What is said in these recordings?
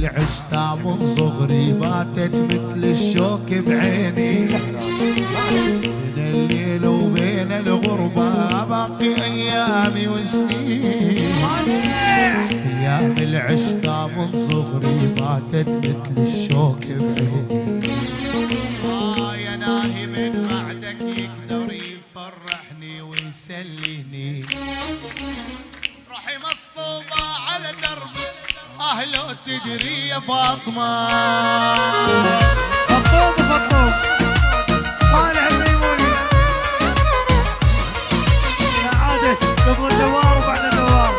العشتا من صغري باتت مثل الشوك بعيني، بين الليل وبين الغربة باقي أيامي وسنين. أيام العشتا من صغري باتت مثل الشوك بعيني. يا ناهي من بعدك يقدر يفرحني ويسليني، روحي مصطوبة على دربك لو تدري يا فاطمة. فطوم فطوم صالح الميموني يا عادة قبل الدوار وبعد الدوار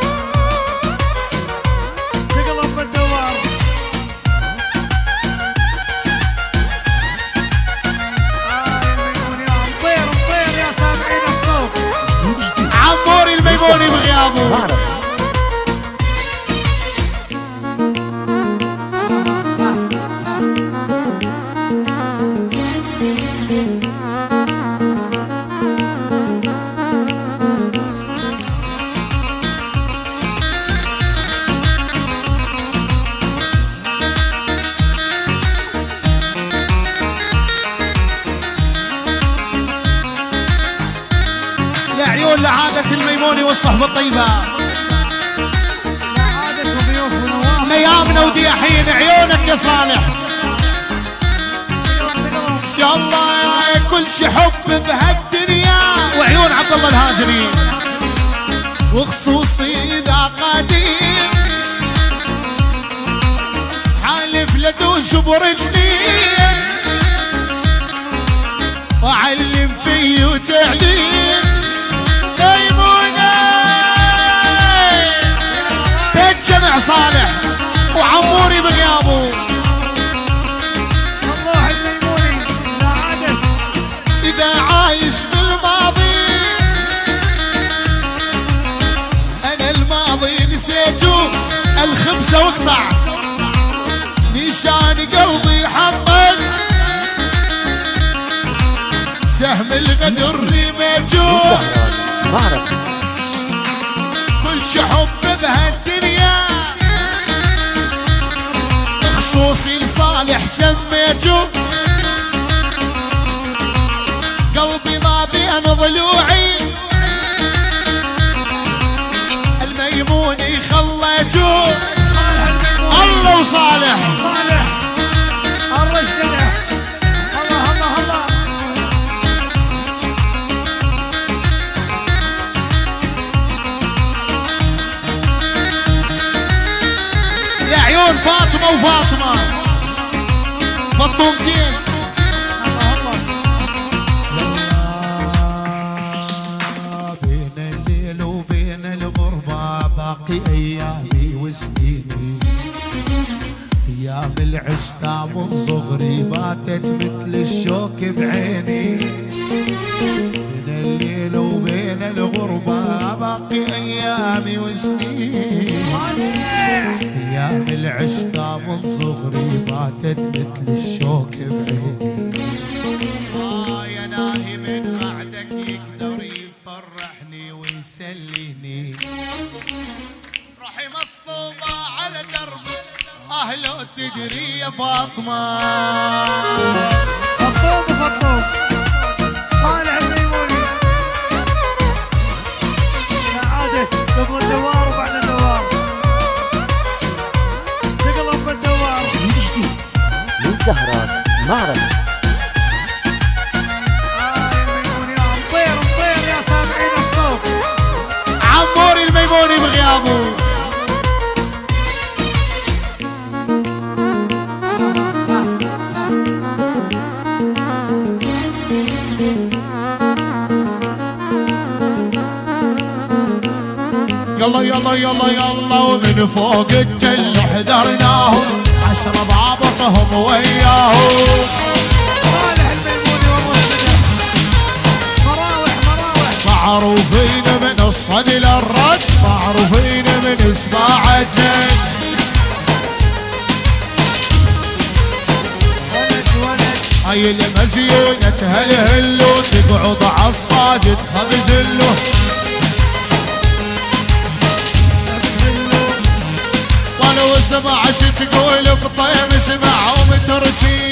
تقلب بالدوار. الميموني يا مطير مطير يا سامعين الصوت. عموري الميموني بغيابه. لعيون لعادة الميموني والصحبة الطيبة، لعادة وضيوف ونواف ميامنا ودياحين عيونك يا صالح. يا الله يا كل شي حب بهالدنيا، وعيون عبد الله الهاجري، وخصوصي إذا قديم حالف لدوش برجلي، وعلم فيه وتعليم ميمونة. بيت جمع صالح وعموري بغيابه. صلوح الميموني لعادة إذا عايش بالماضي أنا الماضي نسيته، الخبزة واقطع نيشان قلبي حطت، سهم الغدر رميته. كل شي حب بهالدنيا خصوصي لصالح سميته، قلبي ما بين ضلوعي الميموني خليته. الله وصالح صالح الرشدة. الله الله الله يا عيون فاطمة وفاطمة بطومتين. بين الليل وبين الغربة باقي أيامي وسنيني، أيام العشتا من صغري باتت مثل الشوك بعيني، بين الليل وبين الغربة باقي أيامي وسنيني. أيام العشتا من صغري باتت مثل الشوك بعيني. يا ناهي من بعدك يقدر يفرحني ويسليني، روحي مصطوبة على دربك لو تدري يا فاطمة. فطوم فطوم صالح الميموني يا عادة قبل الدوار وبعد الدوار تقلب بالدوار. من سهرات معركة. الميموني يا مطير مطير يا سامعين الصوت. عموري الميموني بغيابه. يلا يلا يلا يلا ومن فوق التل حذرناهم، 10 ضابطهم وياهم. صالح الميموني والرشدة مراوح مراوح معروفين من الصد للرد، معروفين من اسباع الجد. ولد ولد هاي المزيونة هلهلو تقعد عالصاجد خبزلو، طلوا اسمع شو تقول بطيم اسمع ام تركي